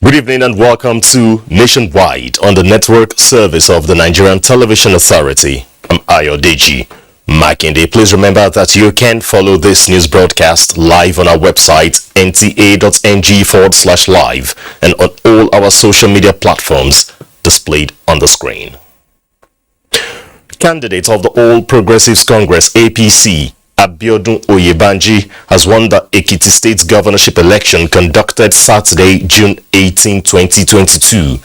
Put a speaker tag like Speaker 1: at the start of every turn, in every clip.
Speaker 1: Good evening and welcome to Nationwide on the network service of the Nigerian Television Authority. I'm Ayodeji Makinde. Please remember that you can follow this news broadcast live on our website nta.ng/live and on all our social media platforms displayed on the screen. Candidate of the All Progressives Congress APC, Abiodun Oyebanji, has won the Ekiti State governorship election conducted Saturday, June 18, 2022.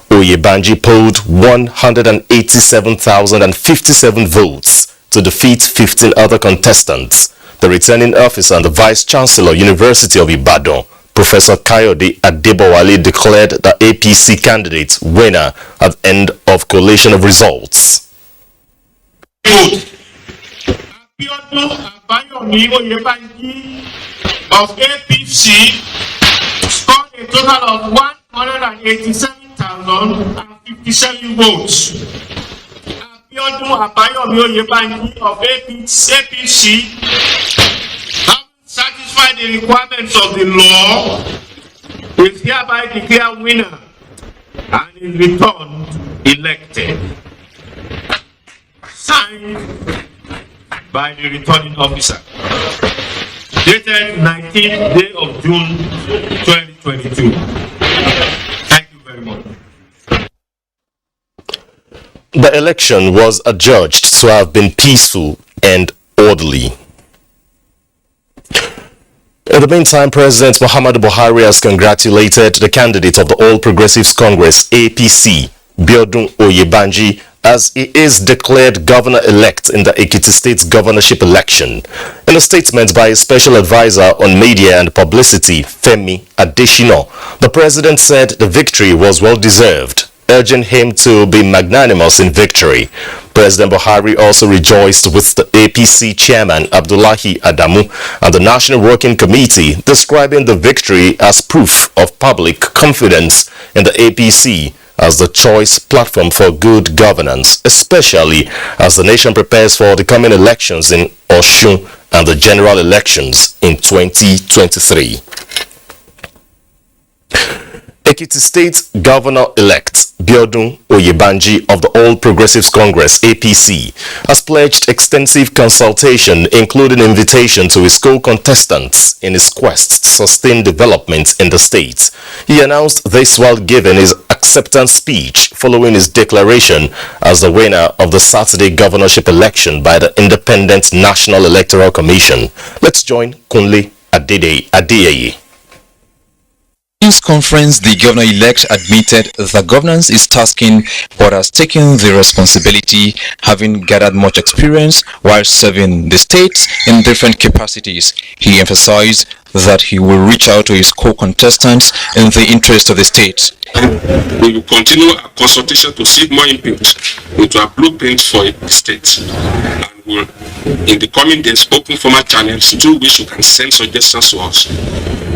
Speaker 1: Oyebanji polled 187,057 votes to defeat 15 other contestants. The returning officer and the Vice Chancellor, University of Ibadan, Professor Kayode Adebowale, declared the APC candidate winner at the end of collation of results.
Speaker 2: Abiodun Oyebanji of APC scored a total of 187,057 votes. Abiodun Oyebanji of APC, having satisfied the requirements of the law, is hereby declared winner and is returned elected. Signed by the returning officer. Dated 19th day of June 2022. Thank you very much.
Speaker 1: The election was adjudged to have been peaceful and orderly. In the meantime, President Muhammadu Buhari has congratulated the candidate of the All Progressives Congress APC, Abiodun Oyebanji, as he is declared governor-elect in the Ekiti State governorship election. In a statement by his special advisor on media and publicity, Femi Adesina, the president said the victory was well-deserved, urging him to be magnanimous in victory. President Buhari also rejoiced with the APC chairman Abdullahi Adamu and the National Working Committee, describing the victory as proof of public confidence in the APC as the choice platform for good governance, especially as the nation prepares for the coming elections in Osun and the general elections in 2023. Ekiti State Governor-elect Abiodun Oyebanji of the All Progressives Congress APC has pledged extensive consultation, including invitation to his co-contestants in his quest to sustain development in the state. He announced this while giving his acceptance speech following his declaration as the winner of the Saturday governorship election by the Independent National Electoral Commission. Let's join Kunle Adeyeye.
Speaker 3: News conference, the governor-elect admitted the governance is tasking but has taken the responsibility, having gathered much experience while serving the state in different capacities. He emphasized that he will reach out to his co-contestants in the interest of the state.
Speaker 4: We will continue our consultation to seek more input into our blueprint for the state. And will, in the coming days, open formal channels through which you can send suggestions to us.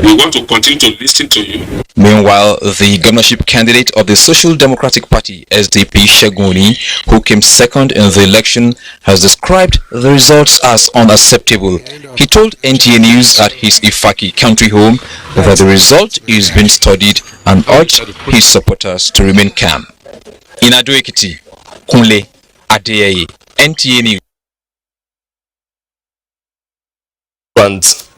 Speaker 4: We want to continue to listen to you.
Speaker 3: Meanwhile, the governorship candidate of the Social Democratic Party, SDP Sheguni, who came second in the election, has described the results as unacceptable. He told NTA News at his Ifaki country home that the result is being studied and urged his supporters to remain calm. In Ekiti, Kunle Adeyeye, NTA News.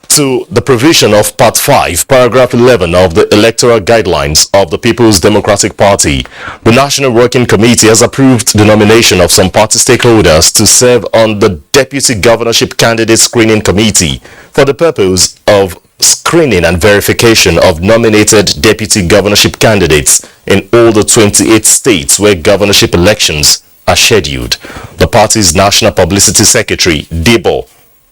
Speaker 1: To the provision of Part 5, Paragraph 11 of the Electoral Guidelines of the People's Democratic Party, the National Working Committee has approved the nomination of some party stakeholders to serve on the Deputy Governorship Candidate Screening Committee for the purpose of screening and verification of nominated deputy governorship candidates in all the 28 states where governorship elections are scheduled. The party's National Publicity Secretary, Debo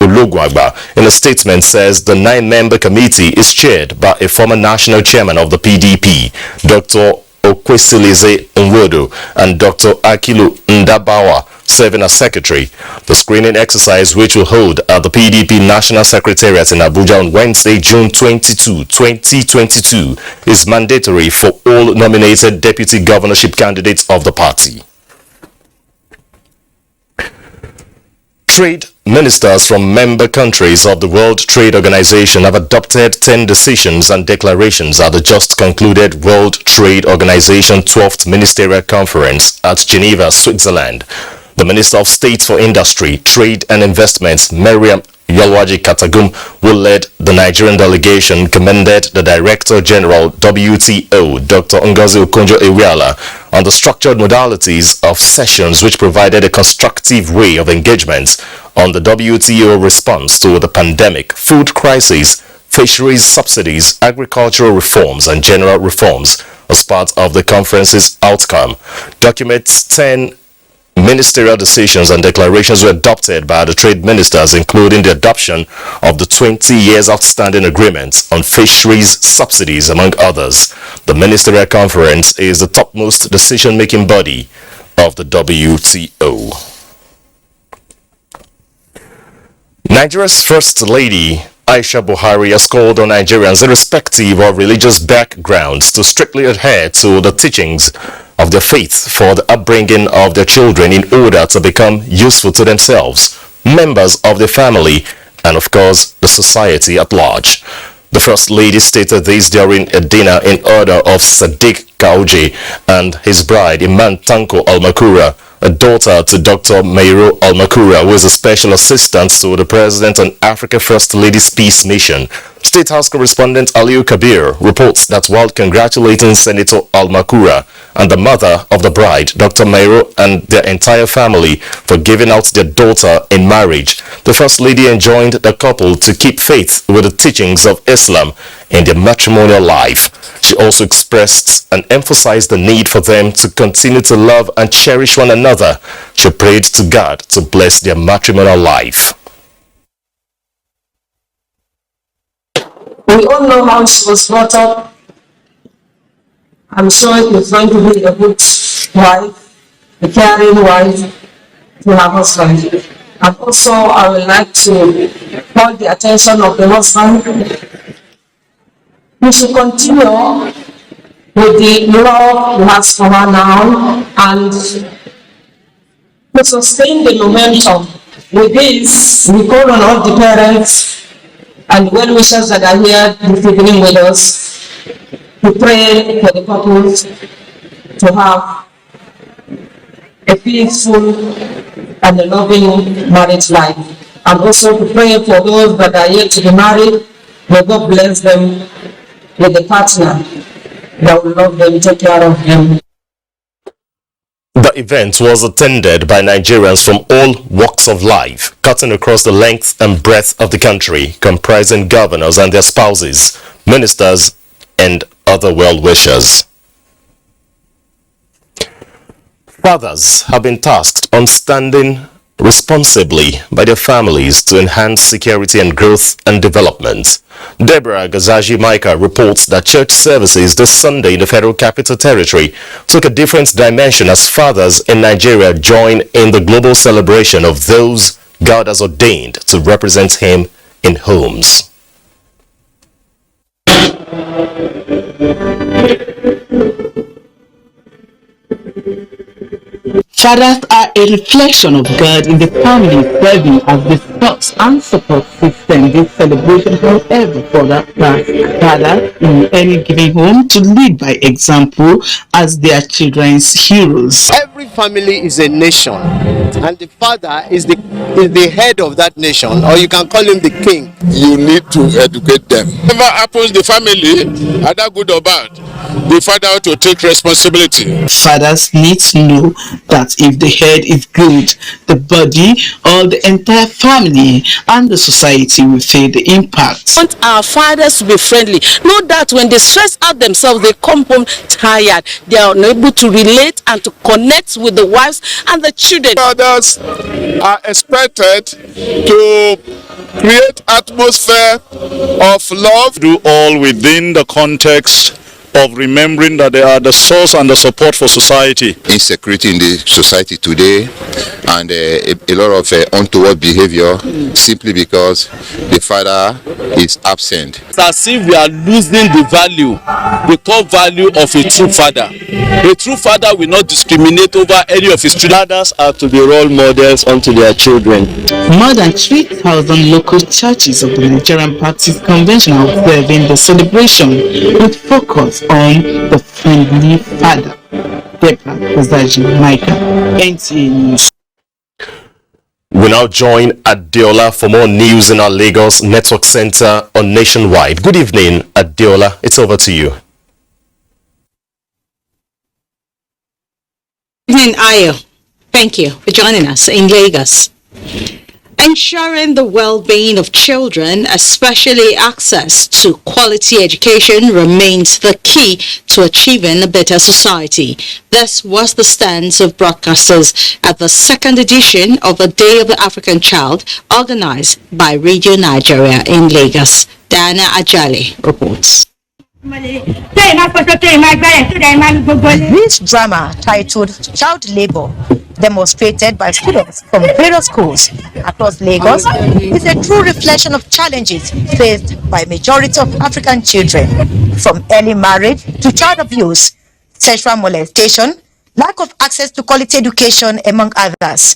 Speaker 1: Ologwagba, in a statement says the 9-member committee is chaired by a former national chairman of the PDP, Dr. Okwesilize Nwodo, and Dr. Akilu Ndabawa, serving as secretary. The screening exercise, which will hold at the PDP National Secretariat in Abuja on Wednesday, June 22, 2022, is mandatory for all nominated deputy governorship candidates of the party. Trade ministers from member countries of the World Trade Organization have adopted 10 decisions and declarations at the just concluded World Trade Organization 12th Ministerial Conference at Geneva, Switzerland. The Minister of State for Industry, Trade and Investments, Mariam Yalwaji Katagum, who led the Nigerian delegation, commended the Director General WTO, Dr. Ngozi Okonjo-Iweala, on the structured modalities of sessions which provided a constructive way of engagement on the WTO response to the pandemic, food crisis, fisheries subsidies, agricultural reforms, and general reforms as part of the conference's outcome. Documents 10 ministerial decisions and declarations were adopted by the trade ministers, including the adoption of the 20 years outstanding agreements on fisheries subsidies, among others. The ministerial conference is the topmost decision-making body of the WTO. Nigeria's First Lady Aisha Buhari has called on Nigerians, irrespective of religious backgrounds, to strictly adhere to the teachings of their faith for the upbringing of their children in order to become useful to themselves, members of their family, and of course the society at large. The First Lady stated this during a dinner in honor of Sadiq Kauji and his bride Iman Tanko Almakura, a daughter to Dr. Mairo Almakura, who is a special assistant to the President on Africa First Lady's Peace Mission. State House correspondent Aliu Kabir reports that while congratulating Senator Almakura and the mother of the bride, Dr. Mairo, and their entire family for giving out their daughter in marriage, the First Lady enjoined the couple to keep faith with the teachings of Islam in their matrimonial life. She also expressed and emphasized the need for them to continue to love and cherish one another. She prayed to God to bless their matrimonial life.
Speaker 5: We all know how she was brought up. I'm sure it's going to be a good wife, a caring wife to her husband. And also, I would like to call the attention of the husband. We should continue with the love he has for her now and to sustain the momentum. With this, we call on all the parents and well-wishers that are here this evening with us to pray for the couples to have a peaceful and a loving marriage life. And also to pray for those that are yet to be married. May God bless them with a partner that will love them, take care of them.
Speaker 1: The event was attended by Nigerians from all walks of life, cutting across the length and breadth of the country, comprising governors and their spouses, ministers, and other well-wishers. Fathers have been tasked on standing responsibly by their families to enhance security and growth and development. Deborah Gazaji Micah reports that church services this Sunday in the Federal Capital Territory took a different dimension as fathers in Nigeria join in the global celebration of those God has ordained to represent Him in homes.
Speaker 6: Fathers are a reflection of God in the family, serving as the source and support system. This celebration helps every father in any given home to lead by example as their children's heroes.
Speaker 7: Every family is a nation, and the father is the head of that nation, or you can call him the king.
Speaker 8: You need to educate them. Whatever happens, the family, either good or bad,
Speaker 2: the father to take responsibility.
Speaker 6: Fathers need to know that if the head is good, the body or the entire family and the society will feel the impact.
Speaker 8: Want our fathers to be friendly. Know that when they stress out themselves, they come home tired. They are unable to relate and to connect with the wives and the children.
Speaker 2: Fathers are expected to create atmosphere of love.
Speaker 9: Do all within the context of remembering that they are the source and the support for society.
Speaker 10: Insecurity in the society today and a lot of untoward behavior simply because the father is absent.
Speaker 11: It's as if we are losing the core value of a true father. A true father will not discriminate over any of his children.
Speaker 9: Fathers are to be role models unto their children.
Speaker 6: More than 3,000 local churches of the Nigerian Baptist Convention are observing the celebration with focus on the friendly father. Deborah Ozaji, Micah, NTA News.
Speaker 1: We now join Adeola for more news in our Lagos Network Center on Nationwide. Good evening, Adeola. It's over to you.
Speaker 12: Good evening, Ayo. Thank you for joining us in Lagos. Ensuring the well-being of children, especially access to quality education, remains the key to achieving a better society. This was the stance of broadcasters at the second edition of the Day of the African Child, organized by Radio Nigeria in Lagos. Diana Ajale reports.
Speaker 13: This drama, titled Child Labor, demonstrated by students from various schools across Lagos, is a true reflection of challenges faced by majority of African children, from early marriage to child abuse, sexual molestation, lack of access to quality education, among others.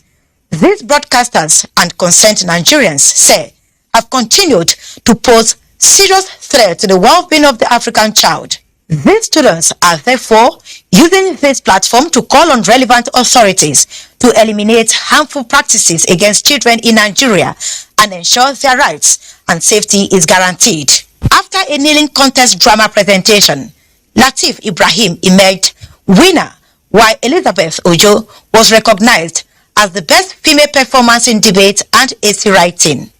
Speaker 13: These broadcasters and concerned Nigerians say have continued to pose serious threat to the well-being of the African child. These students are therefore using this platform to call on relevant authorities to eliminate harmful practices against children in Nigeria and ensure their rights and safety is guaranteed. After a kneeling contest drama presentation, Lateef Ibrahim emerged winner, while Elizabeth Ojo was recognized as the best female performance in debate and essay writing.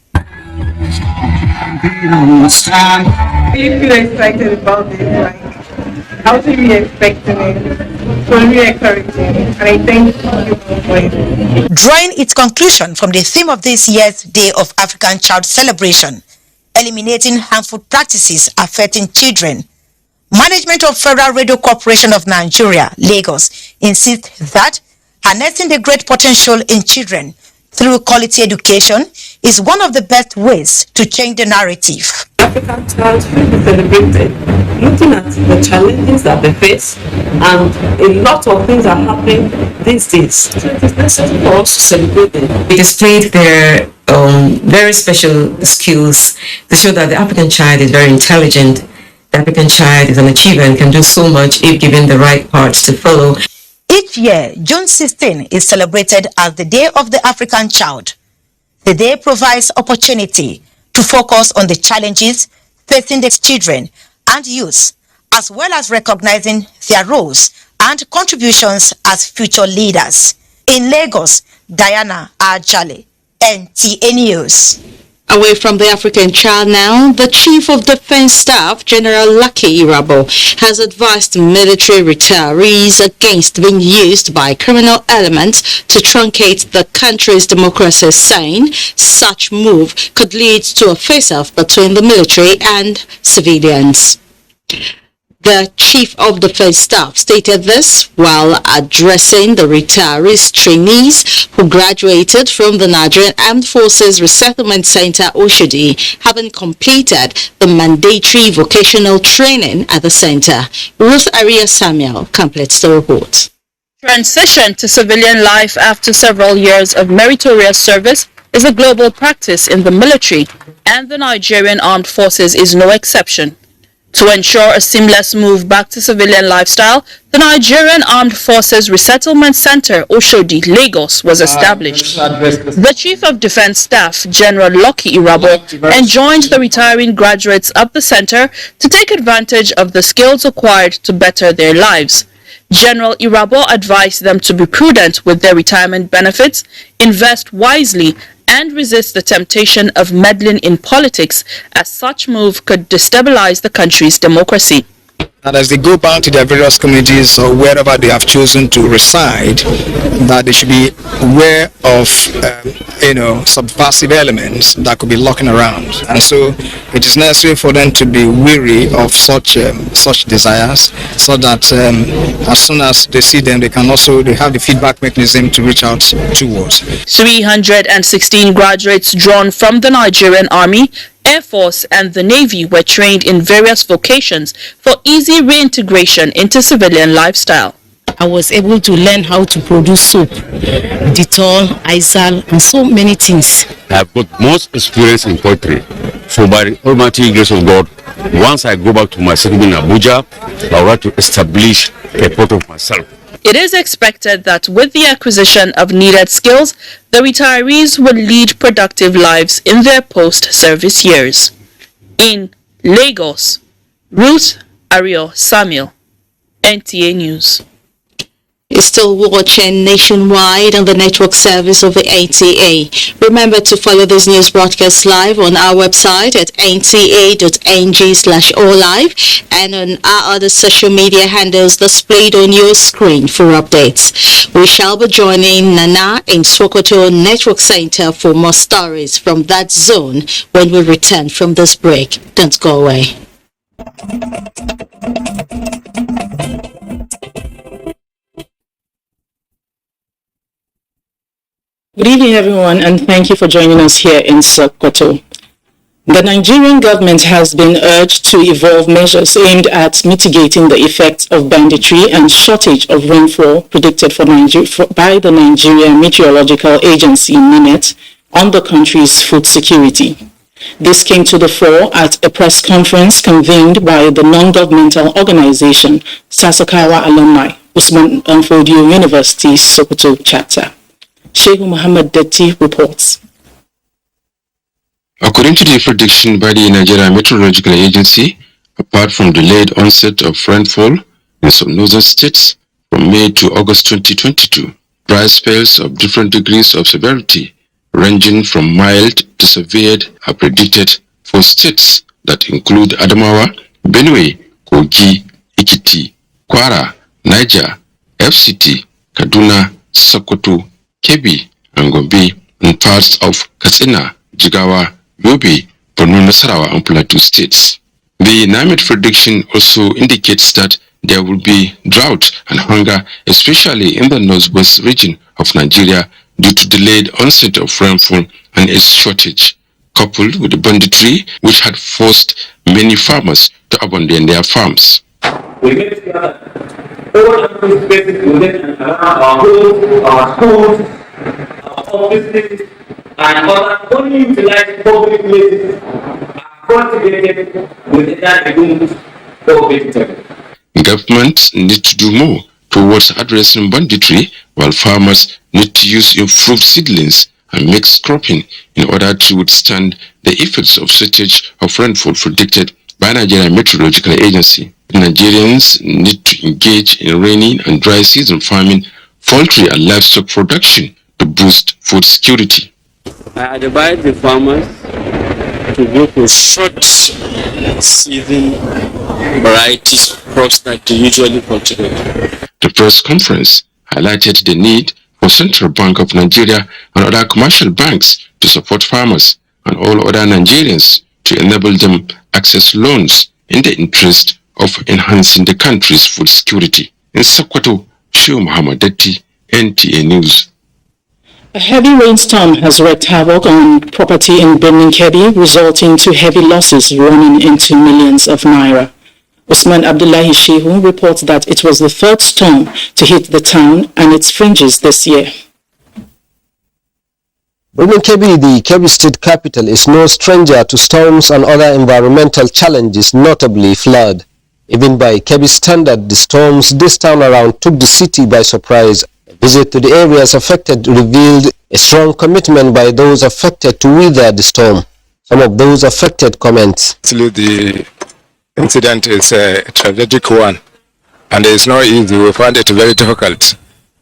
Speaker 14: Do you feel excited about this? How should we expecting it? It's really encouraging, and I thank you for it.
Speaker 13: Drawing its conclusion from the theme of this year's Day of African Child celebration, eliminating harmful practices affecting children, management of Federal Radio Corporation of Nigeria, Lagos, insists that harnessing the great potential in children through quality education is one of the best ways to change the narrative.
Speaker 15: African child should be celebrated, looking at the challenges that they face, and a lot of things are happening these days. So it is necessary for us to celebrate them.
Speaker 16: They displayed their very special skills to show that the African child is very intelligent. The African child is an achiever and can do so much if given the right parts to follow.
Speaker 13: Each year, June 16 is celebrated as the Day of the African Child. The day provides opportunity to focus on the challenges facing the children and youth, as well as recognizing their roles and contributions as future leaders. In Lagos, Diana Ajale, NTA News.
Speaker 12: Away from the African child now, the Chief of Defense Staff, General Lucky Irabo, has advised military retirees against being used by criminal elements to truncate the country's democracy, saying such move could lead to a face-off between the military and civilians. The Chief of Defense Staff stated this while addressing the retirees trainees who graduated from the Nigerian Armed Forces Resettlement Center, Oshodi, having completed the mandatory vocational training at the center. Ruth Aria Samuel completes the report.
Speaker 17: Transition to civilian life after several years of meritorious service is a global practice in the military, and the Nigerian Armed Forces is no exception. To ensure a seamless move back to civilian lifestyle, the Nigerian Armed Forces Resettlement Center, Oshodi, Lagos, was established. The Chief of Defense Staff, General Lucky Irabo, enjoined the retiring graduates of the center to take advantage of the skills acquired to better their lives. General Irabo advised them to be prudent with their retirement benefits, invest wisely, and resist the temptation of meddling in politics, as such move could destabilize the country's democracy.
Speaker 18: And as they go back to their various communities or wherever they have chosen to reside, that they should be aware of, subversive elements that could be lurking around. And so it is necessary for them to be wary of such desires, so that as soon as they see them, they have the feedback mechanism to reach out towards.
Speaker 17: 316 graduates drawn from the Nigerian Army, Air Force and the Navy were trained in various vocations for easy reintegration into civilian lifestyle.
Speaker 19: I was able to learn how to produce soap, Dettol, Izal, and so many things.
Speaker 20: I have got most experience in poultry. So by the almighty grace of God, once I go back to my settlement in Abuja, I would like to establish a pot of myself.
Speaker 17: It is expected that with the acquisition of needed skills, the retirees will lead productive lives in their post-service years. In Lagos, Ruth Ario Samuel, NTA News.
Speaker 12: You're still watching nationwide on the network service of the NTA. Remember to follow this news broadcast live on our website at nta.ng/alllive and on our other social media handles displayed on your screen for updates. We shall be joining Nana in Sokoto Network Center for more stories from that zone when we return from this break. Don't go away.
Speaker 6: Good evening, everyone, and thank you for joining us here in Sokoto. The Nigerian government has been urged to evolve measures aimed at mitigating the effects of banditry and shortage of rainfall predicted by the Nigerian Meteorological Agency, NIMET, on the country's food security. This came to the fore at a press conference convened by the non-governmental organization Sasakawa Alumni, Usman Danfodio University, Sokoto chapter. Sheikh Muhammad Detti reports.
Speaker 4: According to the prediction by the Nigerian Meteorological Agency, apart from delayed onset of rainfall in some northern states from May to August 2022, dry spells of different degrees of severity, ranging from mild to severe, are predicted for states that include Adamawa, Benue, Kogi, Ekiti, Kwara, Niger, FCT, Kaduna, Sokoto, Kebbi, and Gombe, and parts of Katsina, Jigawa, Yobe, Borno, Nasarawa, and Plateau states. The NIMET prediction also indicates that there will be drought and hunger, especially in the northwest region of Nigeria, due to delayed onset of rainfall and its shortage, coupled with the banditry which had forced many farmers to abandon their farms.
Speaker 2: We get together. All of these basic units around our homes, our schools, our offices, and other only utilized public places are cultivated with either rooms or vegetables.
Speaker 4: Governments need to do more towards addressing banditry, while farmers need to use improved seedlings and mixed cropping in order to withstand the effects of shortage of rainfall predicted by Nigerian Meteorological Agency. Nigerians need to engage in rainy and dry season farming, poultry and livestock production to boost food security.
Speaker 11: I advise the farmers to go for short season varieties of crops that they usually cultivate.
Speaker 4: The press conference highlighted the need for Central Bank of Nigeria and other commercial banks to support farmers and all other Nigerians to enable them access loans in the interest of enhancing the country's food security. In Sokoto, Sheikh Muhammad Detti, NTA News.
Speaker 6: A heavy rainstorm has wreaked havoc on property in Kebbi, resulting to heavy losses running into millions of naira. Usman Abdullahi Shehu reports that it was the third storm to hit the town and its fringes this year.
Speaker 21: Running Kebbi, the Kebbi state capital, is no stranger to storms and other environmental challenges, notably flood. Even by Kebbi standard, the storms this time around took the city by surprise. A visit to the areas affected revealed a strong commitment by those affected to weather the storm. Some of those affected comment.
Speaker 22: Actually, the incident is a tragic one, and it's not easy. We found it very difficult.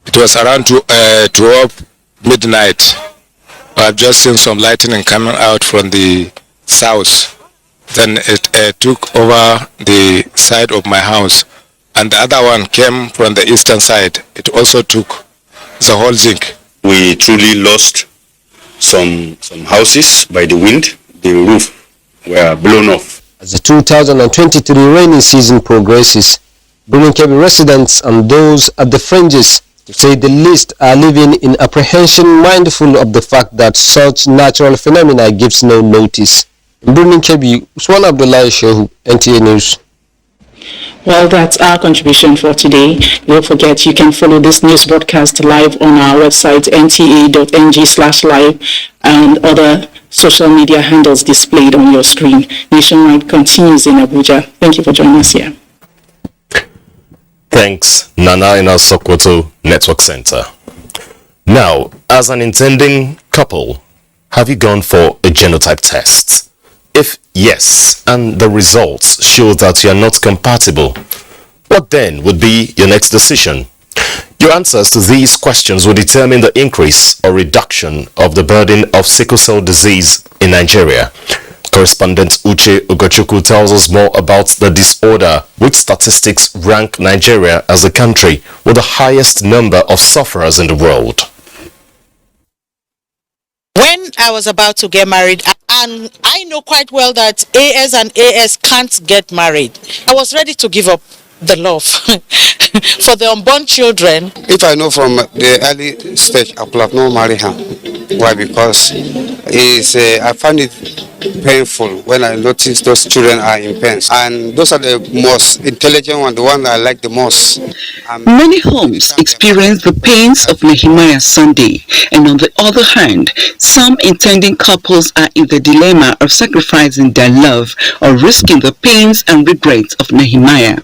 Speaker 22: It was around 12 midnight. I've just seen some lightning coming out from the south. Then it took over the side of my house, and the other one came from the eastern side. It also took the whole zinc.
Speaker 20: We truly lost some houses by the wind. The roof were blown off.
Speaker 21: As the 2023 rainy season progresses, Birnin Kebbi residents and those at the fringes, to say the least, are living in apprehension, mindful of the fact that such natural phenomena gives no notice. In Birnin Kebbi, Usman Abdullah Shehu, NTA News.
Speaker 6: Well, that's our contribution for today. Don't forget, you can follow this news broadcast live on our website, nta.ng/live, and other social media handles displayed on your screen. Nationwide continues in Abuja. Thank you for joining us here.
Speaker 1: Thanks, Nana in our Sokoto Network Center. Now, as an intending couple, have you gone for a genotype test? If yes, and the results show that you are not compatible, what then would be your next decision? Your answers to these questions will determine the increase or reduction of the burden of sickle cell disease in Nigeria. Correspondent Uche Ugochukwu tells us more about the disorder, which statistics rank Nigeria as the country with the highest number of sufferers in the world.
Speaker 23: When I was about to get married, and I know quite well that AS and AS can't get married, I was ready to give up the love for the unborn children.
Speaker 24: If I know from the early stage, I could have not married her. Why? Because I find it painful when I notice those children are in pain, and those are the most intelligent ones, the ones I like the most.
Speaker 25: Many homes experience the pains of Nehemiah Sunday, and on the other hand, some intending couples are in the dilemma of sacrificing their love or risking the pains and regrets of Nehemiah.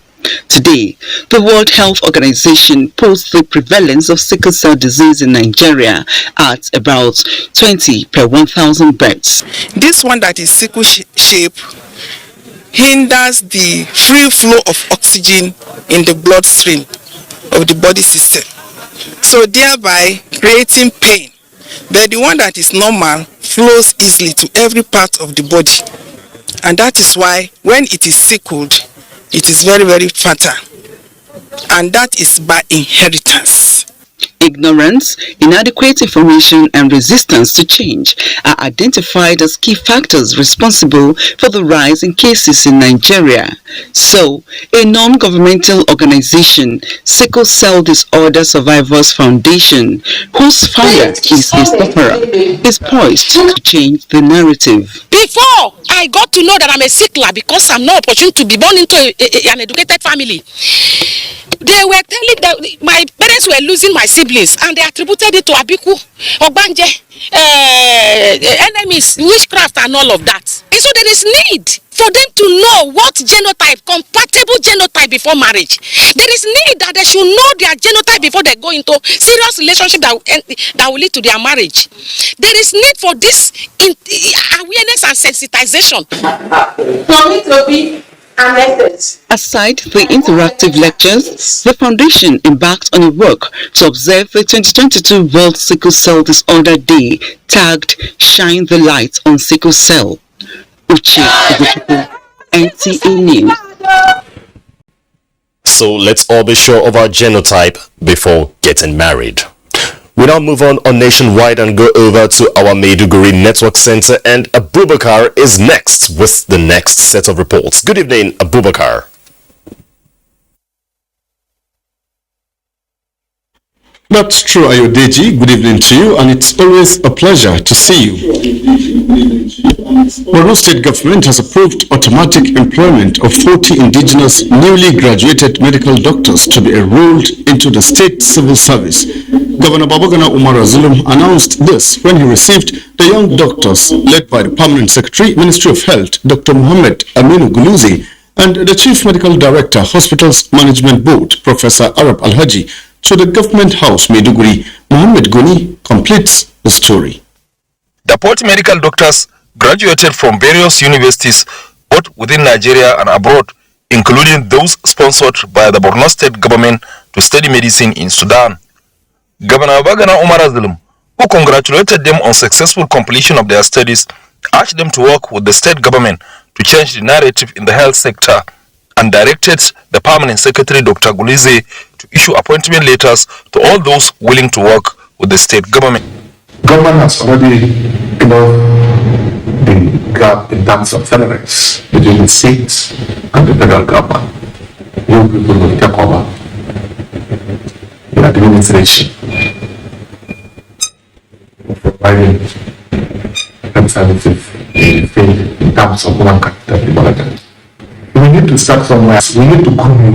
Speaker 25: Today, the World Health Organization puts the prevalence of sickle cell disease in Nigeria at about 20 per 1,000 births.
Speaker 26: This one that is sickle shape hinders the free flow of oxygen in the bloodstream of the body system, so thereby creating pain. But the one that is normal flows easily to every part of the body, and that is why when it is sickled, it is very, very fatal, and that is by inheritance.
Speaker 25: Ignorance, inadequate information, and resistance to change are identified as key factors responsible for the rise in cases in Nigeria. So, a non-governmental organization, Sickle Cell Disorder Survivors Foundation, whose founder is a sufferer, is poised to change the narrative.
Speaker 8: Before I got to know that I'm a sickler because I'm not opportune to be born into an educated family, they were telling that my parents were losing my siblings, and they attributed it to Abiku, Ogbanje, enemies, witchcraft, and all of that. And so there is need for them to know what genotype, compatible genotype before marriage. There is need that they should know their genotype before they go into serious relationship that will lead to their marriage. There is need for this awareness and sensitization.
Speaker 25: For me to be aside the interactive lectures, the foundation embarked on a work to observe the 2022 World Sickle Cell Disorder Day, tagged Shine the Light on Sickle Cell. Uche Ugochukwu, NTA News.
Speaker 1: So let's all be sure of our genotype before getting married. We now move on nationwide and go over to our Maiduguri Network Center, and Abubakar is next with the next set of reports. Good evening, Abubakar.
Speaker 3: That's true, Ayodeji. Good evening to you, and it's always a pleasure to see you. Borno State Government has approved automatic employment of 40 indigenous newly graduated medical doctors to be enrolled into the state civil service. Governor Babagana Umar Zulum announced this when he received the young doctors led by the Permanent Secretary, Ministry of Health, Dr. Mohammed Aminu Guluzi, and the Chief Medical Director, Hospitals Management Board, Professor Arab Alhaji, to the Government House, Maiduguri. Mohammed Goni completes the story.
Speaker 5: The 40 medical doctors graduated from various universities both within Nigeria and abroad, including those sponsored by the Borno State government to study medicine in Sudan. Governor Babagana Umar Zulum, who congratulated them on successful completion of their studies, urged them to work with the state government to change the narrative in the health sector and directed the Permanent Secretary, Dr. Gulize, to issue appointment letters to all those willing to work with the state government.
Speaker 7: Government has already the gap in terms of salaries between the states and the federal government. You people will take over the administration of providing health services in terms of human capital development. We need to start somewhere. We need to come in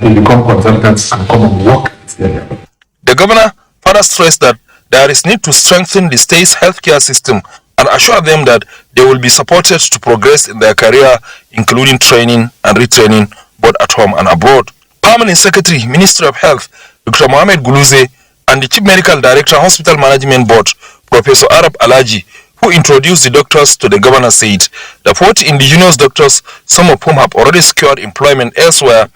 Speaker 7: and become consultants and come and work together.
Speaker 5: The governor further stressed that there is need to strengthen the state's healthcare system and assure them that they will be supported to progress in their career, including training and retraining both at home and abroad. Permanent Secretary, Ministry of Health, Dr. Mohammed Guluze, and the Chief Medical Director, Hospital Management Board, Professor Arab Alhaji, who introduced the doctors to the governor, said the 40 indigenous doctors, some of whom have already secured employment elsewhere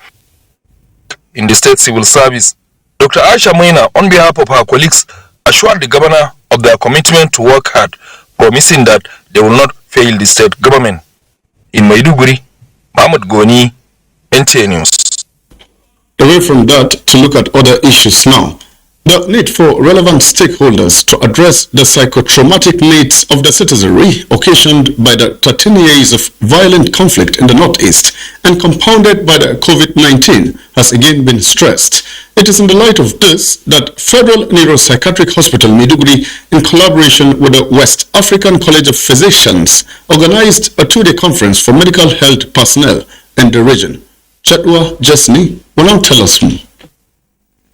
Speaker 5: in the state civil service. Dr. Aisha Moina, on behalf of her colleagues, assured the governor of their commitment to work hard, promising that they will not fail the state government. In Maiduguri, Mahmoud Goni, NTA News.
Speaker 3: Away from that, to look at other issues now. The need for relevant stakeholders to address the psychotraumatic needs of the citizenry occasioned by the 13 years of violent conflict in the Northeast and compounded by the COVID-19 has again been stressed. It is in the light of this that Federal Neuropsychiatric Hospital Maiduguri, in collaboration with the West African College of Physicians, organized a two-day conference for medical health personnel in the region. Chatwa Jesni will now tell us more.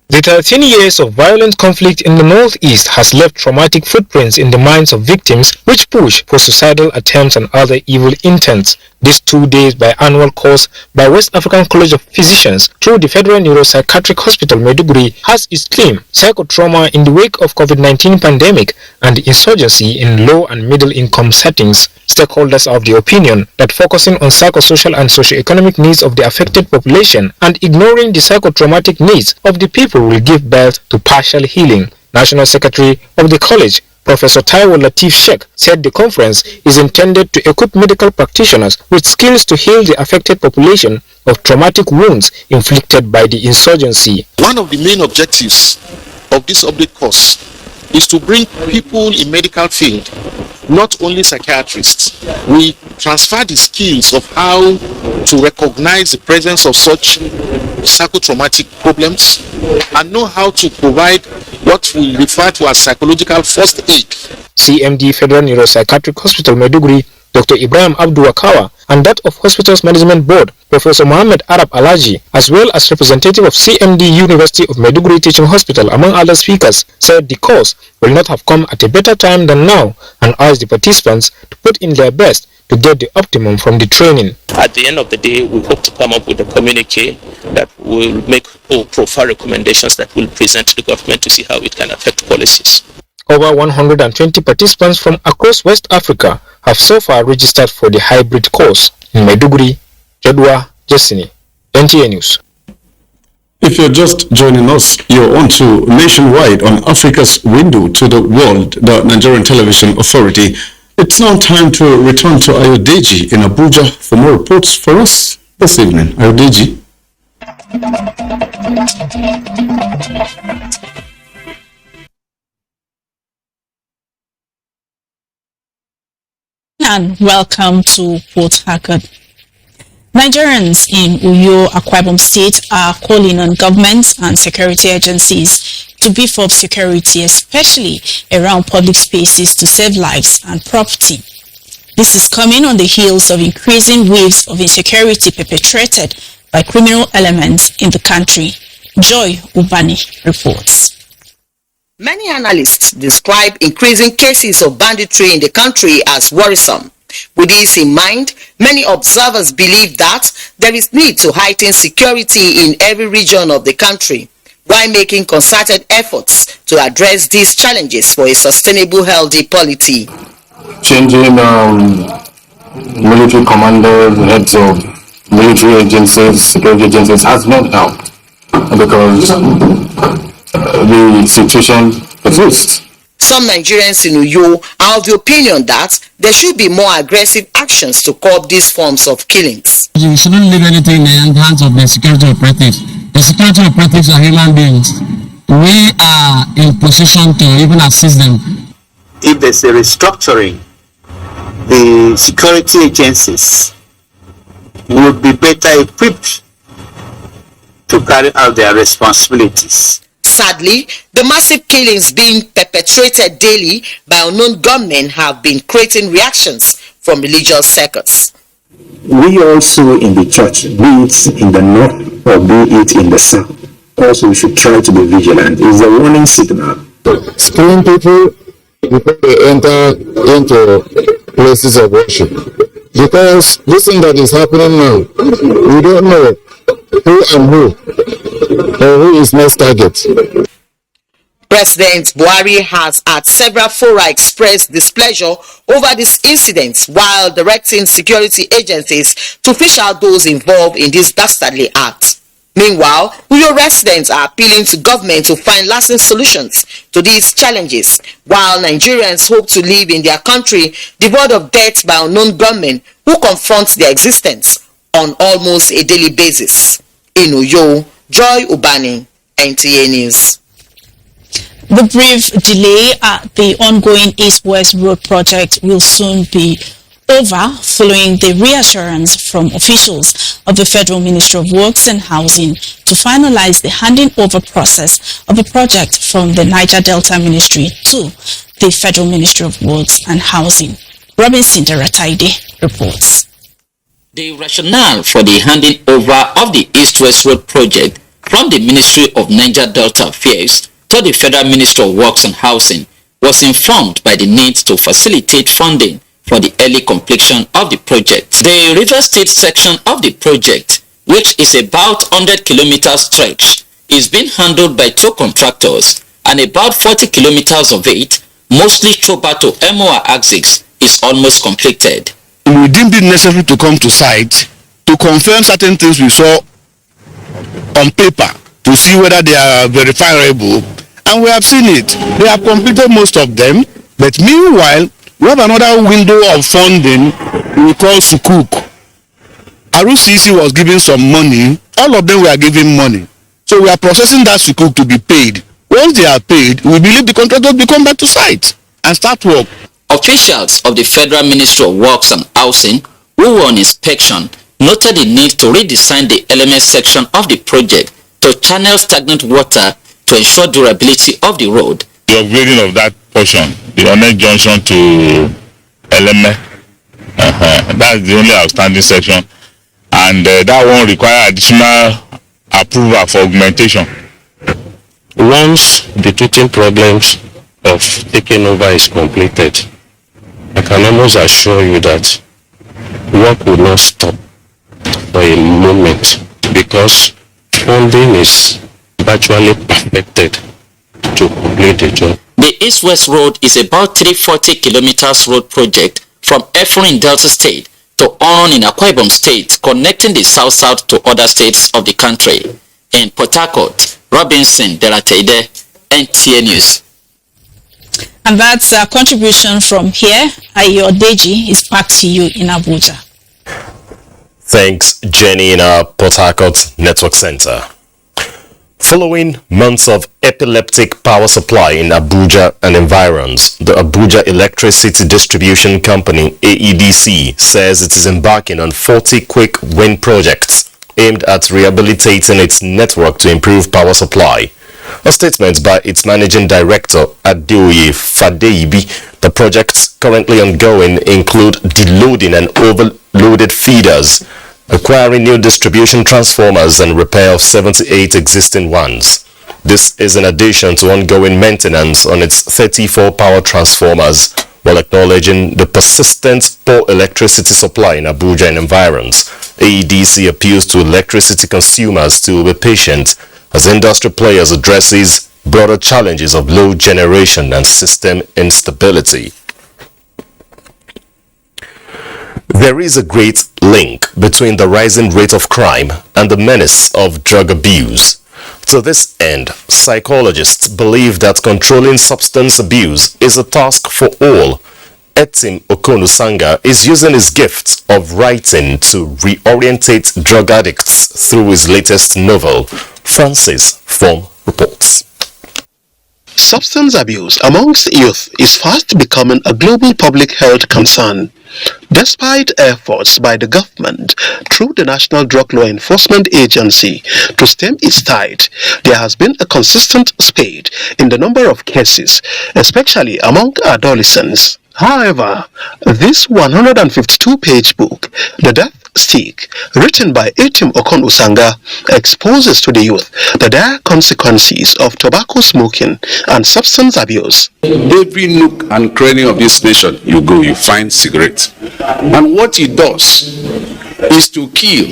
Speaker 9: The 13 years of violent conflict in the Northeast has left traumatic footprints in the minds of victims, which push for suicidal attempts and other evil intents. These 2 days biannual course by West African College of Physicians through the Federal Neuropsychiatric Hospital Maiduguri has its theme, psychotrauma in the wake of COVID-19 pandemic and the insurgency in low and middle income settings. Stakeholders are of the opinion that focusing on psychosocial and socio-economic needs of the affected population and ignoring the psychotraumatic needs of the people will give birth to partial healing. National Secretary of the college, Professor Taiwo Latif Sheikh, said the conference is intended to equip medical practitioners with skills to heal the affected population of traumatic wounds inflicted by the insurgency.
Speaker 10: One of the main objectives of this update course is to bring people in medical field, not only psychiatrists. We transfer the skills of how to recognize the presence of such psychotraumatic problems and know how to provide what we refer to as psychological first aid.
Speaker 9: CMD Federal Neuropsychiatric Hospital Maiduguri, Dr. Ibrahim Abduwakawa, and that of Hospitals Management Board, Professor Mohammed Arab Alhaji, as well as representative of CMD University of Maiduguri Teaching Hospital, among other speakers, said the course will not have come at a better time than now and urged the participants to put in their best to get the optimum from the training.
Speaker 14: At the end of the day, we hope to come up with a communique that will make profile recommendations that will present to the government to see how it can affect policies.
Speaker 9: Over 120 participants from across West Africa have so far registered for the hybrid course. In Maiduguri, Jadwa Jesini, NTA News.
Speaker 3: If you're just joining us, you're on to Nationwide on Africa's Window to the World, the Nigerian Television Authority. It's now time to return to Ayodeji in Abuja for more reports for us this evening. Ayodeji.
Speaker 17: And welcome to Port Harcourt. Nigerians in Uyo, Akwa Ibom State are calling on governments and security agencies
Speaker 12: to beef up security, especially around public spaces, to save lives and property. This is coming on the heels of increasing waves of insecurity perpetrated by criminal elements in the country. Joy Ubani reports.
Speaker 13: Many analysts describe increasing cases of banditry in the country as worrisome. With this in mind, many observers believe that there is need to heighten security in every region of the country, while making concerted efforts to address these challenges for a sustainable, healthy polity.
Speaker 15: Changing military commanders, heads of military agencies, security agencies has not helped because the situation persists.
Speaker 13: Some Nigerians in Uyo are of the opinion that there should be more aggressive actions to curb these forms of killings.
Speaker 16: You shouldn't leave anything in the hands of the security operatives. The security operatives are human beings. We are in position to even assist them.
Speaker 18: If there's a restructuring, the security agencies would be better equipped to carry out their responsibilities.
Speaker 13: Sadly, the massive killings being perpetrated daily by unknown gunmen have been creating reactions from religious circles.
Speaker 19: We also in the church, be it in the north or be it in the south, also we should try to be vigilant. It's a warning signal.
Speaker 27: Screen people before they enter into places of worship. Because this thing that is happening now, we don't know who and who, or who is next target.
Speaker 13: President Buhari has at several fora expressed displeasure over these incidents while directing security agencies to fish out those involved in this dastardly act. Meanwhile, Uyo residents are appealing to government to find lasting solutions to these challenges, while Nigerians hope to live in their country devoid of deaths by unknown gunmen who confront their existence on almost a daily basis. In Uyo, Joy Ubani, NTA News.
Speaker 12: The brief delay at the ongoing East-West Road project will soon be over following the reassurance from officials of the Federal Ministry of Works and Housing to finalize the handing over process of the project from the Niger Delta Ministry to the Federal Ministry of Works and Housing. Robinson Derataide reports.
Speaker 28: The rationale for the handing over of the East-West Road project from the Ministry of Niger Delta Affairs to the Federal Ministry of Works and Housing was informed by the need to facilitate funding for the early completion of the project. The River State section of the project, which is about 100 kilometers stretch, is being handled by two contractors, and about 40 kilometers of it, mostly Chobato MOA Axis, is almost completed.
Speaker 29: We deemed it necessary to come to site to confirm certain things we saw on paper to see whether they are verifiable, and we have seen it. They have completed most of them, but meanwhile, we have another window of funding we call Sukuk. RUCC was giving some money, all of them were giving money. So we are processing that Sukuk to be paid. Once they are paid, we believe the contractors will come back to site and start work.
Speaker 28: Officials of the Federal Ministry of Works and Housing, who were on inspection, noted the need to redesign the element section of the project to channel stagnant water to ensure durability of the road.
Speaker 30: The upgrading of that portion, the One Junction to Eleme, that's the only outstanding section, and that one requires additional approval for augmentation.
Speaker 31: Once the total problems of taking over is completed, I can almost assure you that work will not stop for a moment, because funding is virtually perfected to complete the job.
Speaker 28: The East-West Road is about 340 kilometers road project from Efron in Delta State to On in Akwa Ibom State, connecting the south-south to other states of the country. In Port Harcourt, Robinson Derataide, NTA News.
Speaker 12: And that's a contribution from here. Ayo Deji is back to you in Abuja.
Speaker 1: Thanks, Jenny, in our Port Harcourt Network Center. Following months of epileptic power supply in Abuja and environs, the Abuja Electricity Distribution Company, AEDC, says it is embarking on 40 quick win projects aimed at rehabilitating its network to improve power supply. A statement by its managing director, Adeoye Fadeibi. The projects currently ongoing include deloading and overloaded feeders, acquiring new distribution transformers and repair of 78 existing ones. This is in addition to ongoing maintenance on its 34 power transformers, while acknowledging the persistent poor electricity supply in Abuja and environs. AEDC appeals to electricity consumers to be patient as industry players addresses broader challenges of low generation and system instability. There is a great link between the rising rate of crime and the menace of drug abuse. To this end, psychologists believe that controlling substance abuse is a task for all. Etim Okonusanga is using his gift of writing to reorientate drug addicts through his latest novel. Francis Form reports.
Speaker 2: Substance abuse amongst youth is fast becoming a global public health concern. Despite efforts by the government through the National Drug Law Enforcement Agency to stem its tide, there has been a consistent spate in the number of cases, especially among adolescents. However, this 152-page book, The Death Stick, written by Etim Okonusanga, exposes to the youth the dire consequences of tobacco smoking and substance abuse.
Speaker 4: Every nook and cranny of this nation you go, you find cigarettes. And what it does is to kill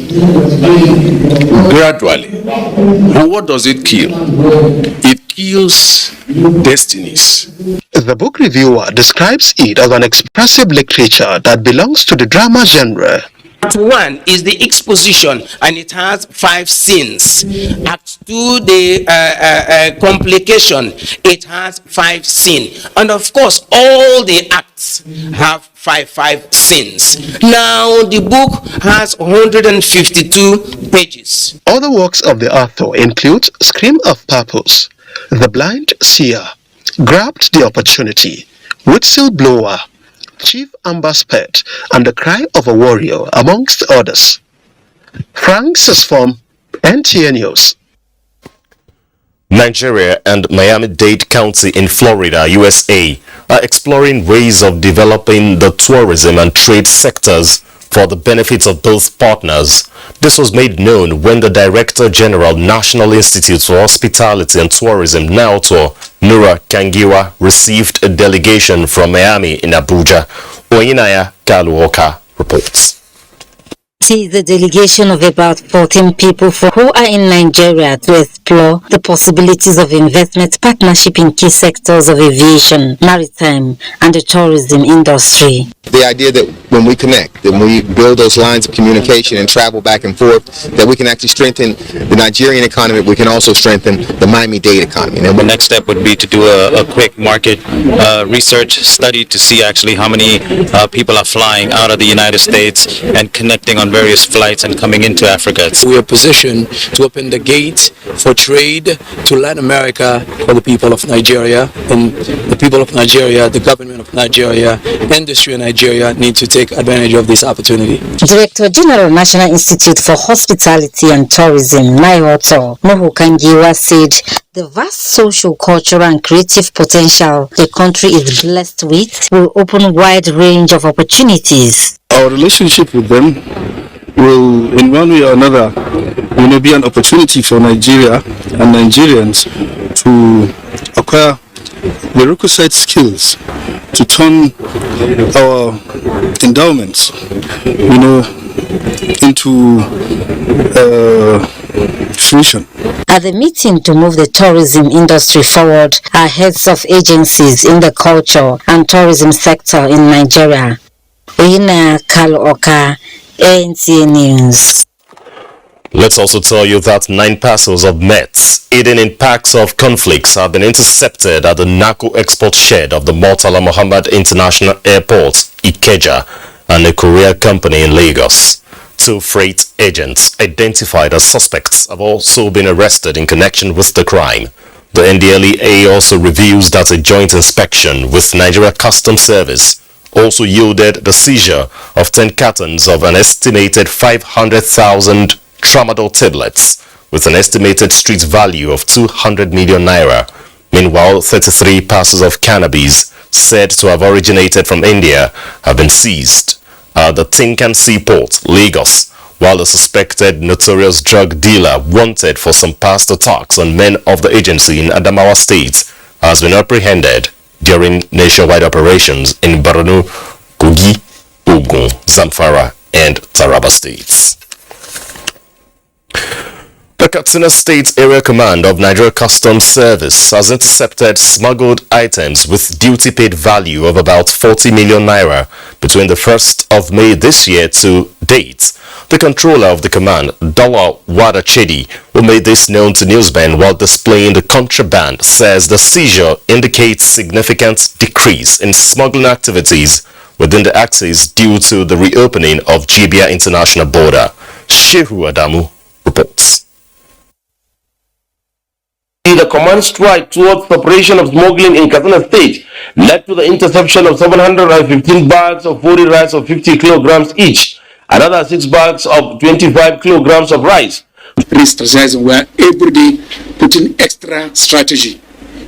Speaker 4: gradually. And what does it kill? It kills destinies.
Speaker 2: The book reviewer describes it as an expressive literature that belongs to the drama genre.
Speaker 6: Act 1 is the exposition, and it has 5 scenes. Act 2, the complication, it has 5 scenes. And of course, all the acts have five scenes. Now, the book has 152 pages.
Speaker 2: Other works of the author include Scream of Purpose, The Blind Seer, Grabbed the Opportunity, Whistleblower, Chief Amber's Pet, and The Cry of a Warrior, amongst others. Francis Form, NTA News.
Speaker 1: Nigeria and Miami-Dade County in Florida, USA, are exploring ways of developing the tourism and trade sectors for the benefit of both partners. This was made known when the Director General, National Institute for Hospitality and Tourism, NAOTO, Nura Kangiwa, received a delegation from Miami in Abuja. Oyinaya Kaluoka reports.
Speaker 8: It is a delegation of about 14 people who are in Nigeria to explore the possibilities of investment partnership in key sectors of aviation, maritime, and the tourism industry.
Speaker 11: The idea that when we connect, that when we build those lines of communication and travel back and forth, that we can actually strengthen the Nigerian economy, we can also strengthen the Miami-Dade economy.
Speaker 20: And the next step would be to do a quick market research study to see actually how many people are flying out of the United States and connecting on various flights and coming into Africa.
Speaker 21: We are positioned to open the gate for trade to Latin America for the people of Nigeria, and the people of Nigeria, the government of Nigeria, industry in Nigeria need to take advantage of this opportunity.
Speaker 8: Director General, National Institute for Hospitality and Tourism, NAOTO, Nuhu Kangiwa, said the vast social, cultural and creative potential the country is blessed with will open a wide range of opportunities.
Speaker 29: Our relationship with them will, in one way or another, be an opportunity for Nigeria and Nigerians to acquire the requisite skills to turn our endowments, into fruition.
Speaker 8: At the meeting to move the tourism industry forward are heads of agencies in the culture and tourism sector in Nigeria. Oyinaya Kaluoka, NTA News.
Speaker 1: Let's also tell you that 9 parcels of meth hidden in packs of conflicts have been intercepted at the narco export shed of the Murtala Muhammad International Airport, Ikeja, and a courier company in Lagos. 2 freight agents identified as suspects have also been arrested in connection with the crime. The NDLEA also reveals that a joint inspection with Nigeria Customs Service also yielded the seizure of 10 cartons of an estimated 500,000 tramadol tablets, with an estimated street value of 200 million naira. Meanwhile, 33 parcels of cannabis said to have originated from India have been seized at the Tinkan Seaport, Lagos, while the suspected notorious drug dealer wanted for some past attacks on men of the agency in Adamawa State has been apprehended during nationwide operations in Borno, Kogi, Ogun, Zamfara, and Taraba states. The Katsina State Area Command of Nigeria Customs Service has intercepted smuggled items with duty-paid value of about 40 million naira between the 1st of May this year to date. The controller of the command, Dawa Wada Chedi, who made this known to Newsband while displaying the contraband, says the seizure indicates significant decrease in smuggling activities within the axis due to the reopening of Jibia International Border. Shehu Adamu reports.
Speaker 3: The command strike towards the operation of smuggling in Katsina State led to the interception of 715 bags of 40 rice of 50 kilograms each, another 6 bags of 25 kilograms of rice.
Speaker 5: Re-strategizing, we are every day putting extra strategy,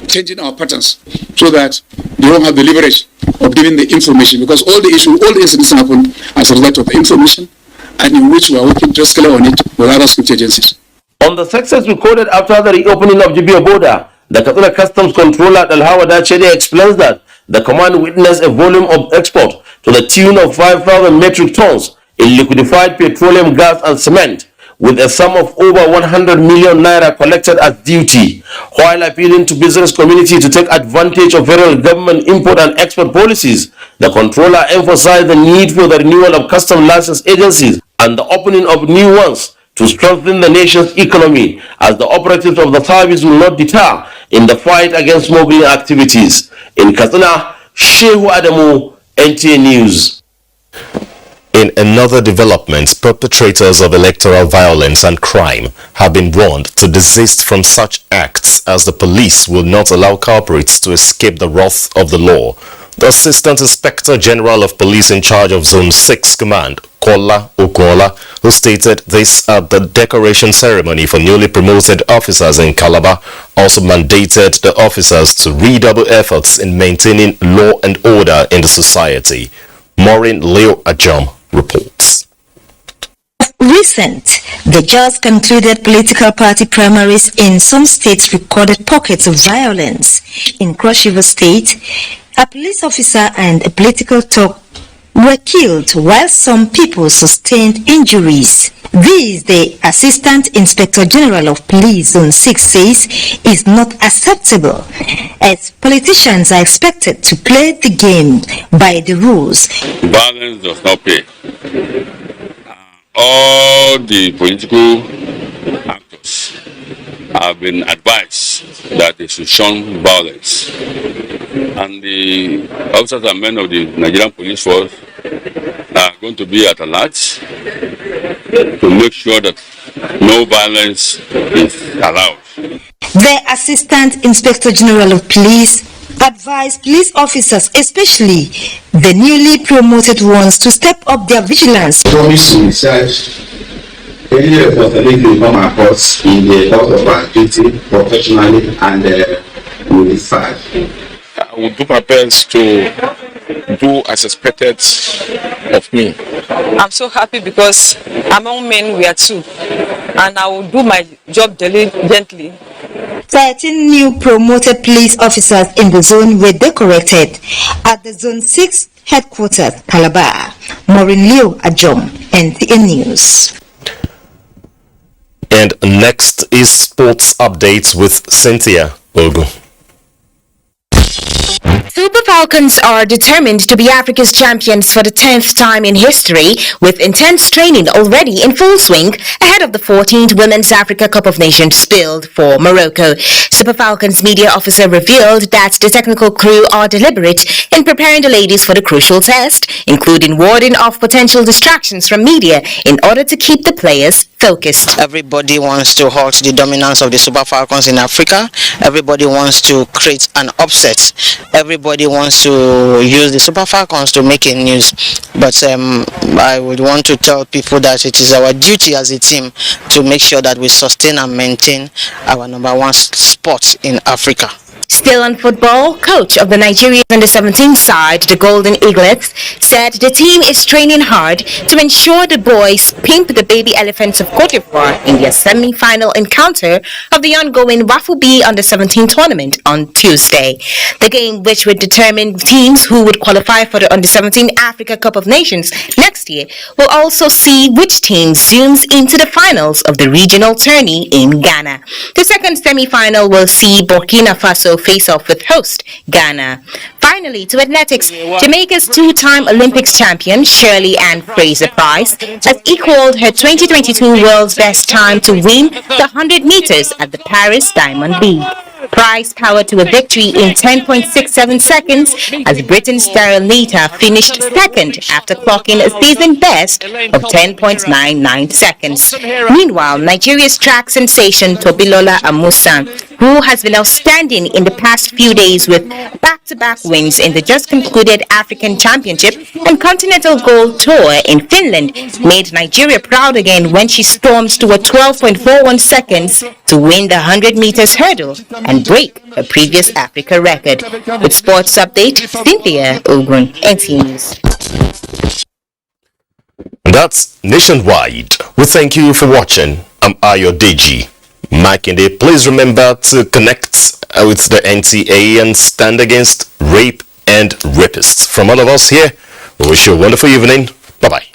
Speaker 5: changing our patterns so that they don't have the leverage of giving the information, because all the incidents happen as a result of the information, and in which we are working drastically on it with other security agencies.
Speaker 3: On the success recorded after the reopening of Jibia border, the Katsina Customs Controller Dalhawada Chede explains that the command witnessed a volume of export to the tune of 5,000 metric tons in liquefied petroleum gas and cement, with a sum of over 100 million naira collected as duty, while appealing to business community to take advantage of federal government import and export policies. The controller emphasized the need for the renewal of custom license agencies and the opening of new ones to strengthen the nation's economy, as the operatives of the service will not deter in the fight against smuggling activities. In Katsina, Shehu Adamu, NTA News.
Speaker 1: In another development, perpetrators of electoral violence and crime have been warned to desist from such acts, as the police will not allow culprits to escape the wrath of the law. The Assistant Inspector General of Police in charge of Zone 6 Command, Kola Okola, who stated this at the decoration ceremony for newly promoted officers in Calabar, also mandated the officers to redouble efforts in maintaining law and order in the society. Maureen Leo Ajom reports.
Speaker 7: Recent, the just concluded political party primaries in some states recorded pockets of violence. In Cross River State, a police officer and a political talk were killed, while some people sustained injuries. This, the Assistant Inspector General of Police Zone 6 says, is not acceptable, as politicians are expected to play the game by the rules.
Speaker 9: Violence does not pay. All the political actors have been advised that they should shun violence. And the officers and men of the Nigerian police force are going to be at alert to make sure that no violence is allowed.
Speaker 7: The Assistant Inspector General of Police advised police officers, especially the newly promoted ones, to step up their vigilance.
Speaker 10: Promise to research any responsibility will come across in the course of our duty professionally and with research.
Speaker 31: I will do my best to do as expected of me.
Speaker 14: I'm so happy because among men we are two, and I will do my job diligently.
Speaker 7: 13 new promoted police officers in the zone were decorated at the Zone 6 headquarters, Calabar. Maureen Leo Ajom, NTA News.
Speaker 1: And next is sports updates with Cynthia Ogu.
Speaker 22: Super Falcons are determined to be Africa's champions for the 10th time in history, with intense training already in full swing ahead of the 14th Women's Africa Cup of Nations billed for Morocco. Super Falcons media officer revealed that the technical crew are deliberate in preparing the ladies for the crucial test, including warding off potential distractions from media in order to keep the players focused.
Speaker 13: Everybody wants to halt the dominance of the Super Falcons in Africa. Everybody wants to create an upset. Everybody wants to use the Super Falcons to make a news. But I would want to tell people that it is our duty as a team to make sure that we sustain and maintain our number one spot in Africa.
Speaker 22: Still on football, coach of the Nigerian under-17 side, the Golden Eaglets, said the team is training hard to ensure the boys pimp the baby elephants of Cote d'Ivoire in their semi-final encounter of the ongoing Wafu B under-17 tournament on Tuesday. The game, which would determine teams who would qualify for the under-17 Africa Cup of Nations next year, will also see which team zooms into the finals of the regional tourney in Ghana. The second semi-final will see Burkina Faso face off with host Ghana. Finally, to athletics, Jamaica's two-time Olympics champion Shirley Ann Fraser-Price has equaled her 2022 world's best time to win the 100 meters at the Paris Diamond League. Price powered to a victory in 10.67 seconds as Britain's Darrell Nita finished second after clocking a season best of 10.99 seconds. Meanwhile, Nigeria's track sensation Tobilola Amusan, who has been outstanding in the past few days with back-to-back wins in the just concluded African Championship and Continental Gold Tour in Finland, made Nigeria proud again when she stormed to a 12.41 seconds to win the 100 meters hurdle and break a previous Africa record. With sports update, Cynthia Ogun, NT News.
Speaker 1: That's nationwide. We thank you for watching. I'm Ayo Deji. Makinde, please remember to connect with the NTA and stand against rape and rapists. From all of us here, we wish you a wonderful evening. Bye-bye.